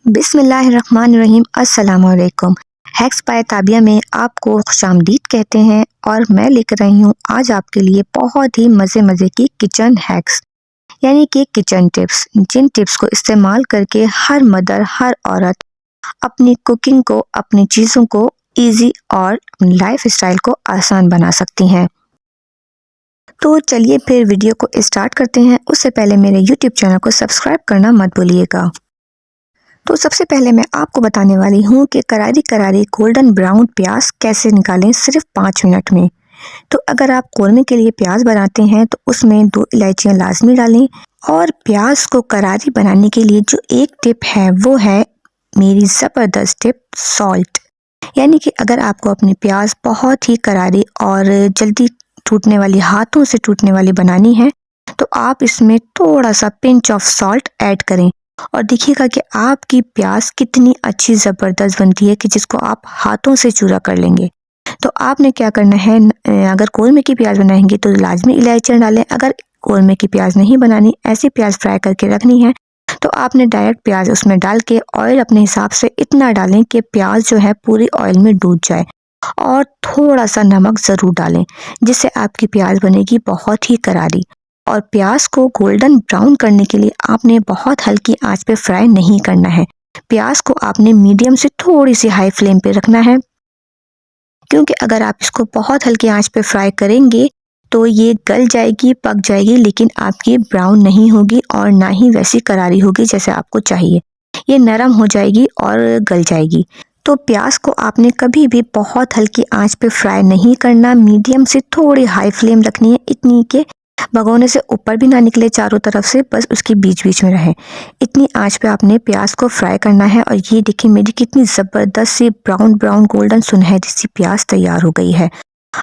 बिस्मिल्लाहिर्रहमानिर्रहीम। अस्सलामुअलैकुम। Hacks bye Tabia में आपको खुशामदीद कहते हैं और मैं लेकर आई हूँ आज आपके लिए बहुत ही मज़े की किचन हैक्स यानी कि किचन टिप्स, जिन टिप्स को इस्तेमाल करके हर मदर, हर औरत अपनी कुकिंग को, अपनी चीज़ों को ईजी और अपनी लाइफ स्टाइल को आसान बना सकती हैं। तो चलिए फिर वीडियो को स्टार्ट करते हैं। उससे पहले मेरे यूट्यूब चैनल को सब्सक्राइब करना मत भूलिएगा। तो सबसे पहले मैं आपको बताने वाली हूँ कि करारी करारी गोल्डन ब्राउन प्याज कैसे निकालें सिर्फ 5 मिनट में। तो अगर आप कौरमे के लिए प्याज बनाते हैं तो उसमें 2 इलायचियाँ लाजमी डालें। और प्याज को करारी बनाने के लिए जो एक टिप है वो है मेरी ज़बरदस्त टिप, सॉल्ट। यानी कि अगर आपको अपनी प्याज बहुत ही करारी और जल्दी टूटने वाली, हाथों से टूटने वाली बनानी है तो आप इसमें थोड़ा सा पिंच ऑफ सॉल्ट ऐड करें और देखिएगा कि आपकी प्याज कितनी अच्छी ज़बरदस्त बनती है कि जिसको आप हाथों से चूरा कर लेंगे। तो आपने क्या करना है, अगर कौरमे की प्याज बनाएंगे तो लाजमी इलायचियाँ डालें। अगर कौरमे की प्याज नहीं बनानी, ऐसी प्याज फ्राई करके रखनी है तो आपने डायरेक्ट प्याज उसमें डाल के ऑयल अपने हिसाब से इतना डालें कि प्याज जो है पूरी ऑयल में डूब जाए। और थोड़ा सा नमक ज़रूर डालें जिससे आपकी प्याज बनेगी बहुत ही करारी। और प्याज को गोल्डन ब्राउन करने के लिए आपने बहुत हल्की आंच पे फ्राई नहीं करना है। प्याज को आपने मीडियम से थोड़ी सी हाई फ्लेम पे रखना है, क्योंकि अगर आप इसको बहुत हल्की आंच पे फ्राई करेंगे तो ये गल जाएगी, पक जाएगी, लेकिन आपकी ब्राउन नहीं होगी और ना ही वैसी करारी होगी जैसे आपको चाहिए। ये नरम हो जाएगी और गल जाएगी। तो प्याज को आपने कभी भी बहुत हल्की आंच पे फ्राई नहीं करना, मीडियम से थोड़ी हाई फ्लेम रखनी है, इतनी के भगोने से ऊपर भी ना निकले चारों तरफ से, बस उसके बीच बीच में रहे। इतनी आंच पे आपने प्याज को फ्राई करना है। और ये देखिए मेरी कितनी ज़बरदस्त सी ब्राउन ब्राउन गोल्डन सुनहरी सी प्याज तैयार हो गई है।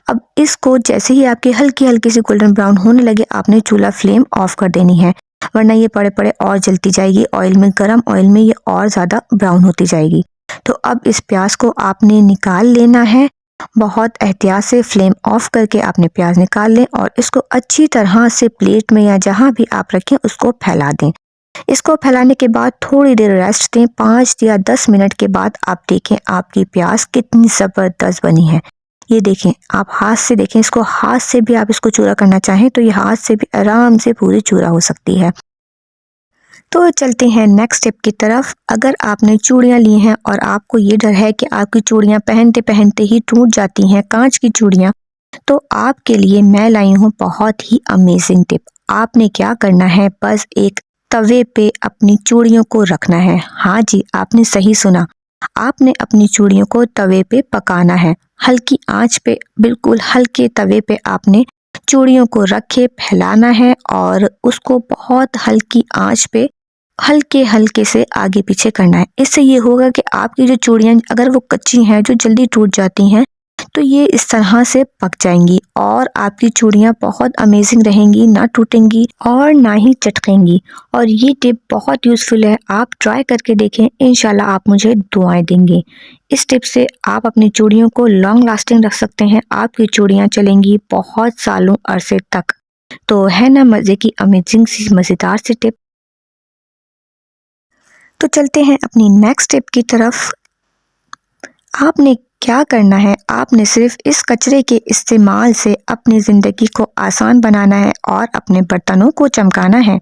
अब इसको जैसे ही आपकी हल्की हल्की सी गोल्डन ब्राउन होने लगे आपने चूल्हा फ्लेम ऑफ कर देनी है, वरना ये पड़े पड़े और जलती जाएगी ऑयल में, गर्म ऑयल में ये और ज़्यादा ब्राउन होती जाएगी। तो अब इस प्याज को आपने निकाल लेना है। बहुत एहतियात से फ्लेम ऑफ करके आपने प्याज निकाल लें और इसको अच्छी तरह से प्लेट में या जहाँ भी आप रखें उसको फैला दें। इसको फैलाने के बाद थोड़ी देर रेस्ट दें। 5 या 10 मिनट के बाद आप देखें आपकी प्याज कितनी ज़बरदस्त बनी है। ये देखें, आप हाथ से देखें, इसको हाथ से भी आप इसको चूरा करना चाहें तो ये हाथ से भी आराम से पूरी चूरा हो सकती है। तो चलते हैं नेक्स्ट स्टेप की तरफ। अगर आपने चूड़ियाँ ली हैं और आपको ये डर है कि आपकी चूड़ियाँ पहनते पहनते ही टूट जाती हैं, कांच की चूड़ियाँ, तो आपके लिए मैं लाई हूँ बहुत ही अमेजिंग टिप। आपने क्या करना है, बस एक तवे पे अपनी चूड़ियों को रखना है। हाँ जी, आपने सही सुना, आपने अपनी चूड़ियों को तवे पे पकाना है। हल्की आंच पे, बिल्कुल हल्के तवे पे आपने चूड़ियों को रखे फैलाना है और उसको बहुत हल्की आंच पे हल्के हल्के से आगे पीछे करना है। इससे ये होगा कि आपकी जो चूड़ियाँ अगर वो कच्ची हैं, जो जल्दी टूट जाती हैं, तो ये इस तरह से पक जाएंगी और आपकी चूड़ियाँ बहुत अमेजिंग रहेंगी, ना टूटेंगी और ना ही चटकेंगी। और ये टिप बहुत यूज़फुल है, आप ट्राई करके देखें, इंशाल्लाह आप मुझे दुआएं देंगे। इस टिप से आप अपनी चूड़ियों को लॉन्ग लास्टिंग रख सकते हैं। आपकी चूड़ियाँ चलेंगी बहुत सालों अरसे तक। तो है ना मज़े की अमेजिंग सी मज़ेदार सी टिप। तो चलते हैं अपनी नेक्स्ट टिप की तरफ। आपने क्या करना है, आपने सिर्फ इस कचरे के इस्तेमाल से अपनी ज़िंदगी को आसान बनाना है और अपने बर्तनों को चमकाना है।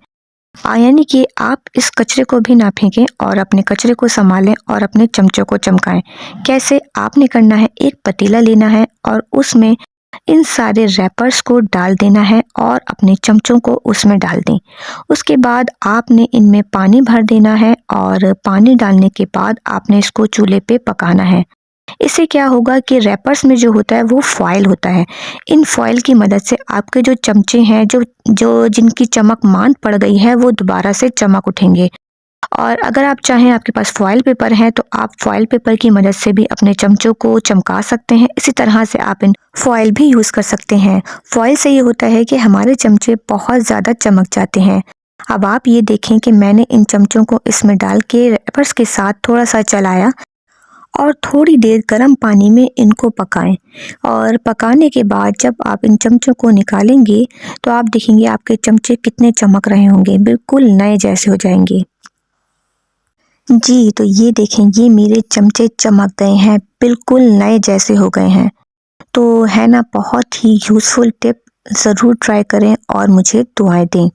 यानी कि आप इस कचरे को भी ना फेंकें और अपने कचरे को संभालें और अपने चमचों को चमकाएं। कैसे, आपने करना है, एक पतीला लेना है और उसमें इन सारे रैपर्स को डाल देना है और अपने चमचों को उसमें डाल दें। उसके बाद आपने इनमें पानी भर देना है और पानी डालने के बाद आपने इसको चूल्हे पे पकाना है। इससे क्या होगा कि रैपर्स में जो होता है वो फॉयल होता है। इन फॉयल की मदद से आपके जो चमचे हैं, जो जो जिनकी चमक मांद पड़ गई है, वो दोबारा से चमक उठेंगे। और अगर आप चाहें, आपके पास फॉयल पेपर है तो आप फॉयल पेपर की मदद से भी अपने चमचों को चमका सकते हैं। इसी तरह से आप इन फॉयल भी यूज़ कर सकते हैं। फॉयल से ये होता है कि हमारे चमचे बहुत ज़्यादा चमक जाते हैं। अब आप ये देखें कि मैंने इन चमचों को इसमें डाल के रैपर्स के साथ थोड़ा सा चलाया और थोड़ी देर गर्म पानी में इनको पकाएं। और पकाने के बाद जब आप इन चमचों को निकालेंगे तो आप देखेंगे आपके चमचे कितने चमक रहे होंगे, बिल्कुल नए जैसे हो जाएंगे। जी, तो ये देखें, ये मेरे चमचे चमक गए हैं, बिल्कुल नए जैसे हो गए हैं। तो है ना, बहुत ही यूज़फुल टिप, ज़रूर ट्राई करें और मुझे दुआएँ दें।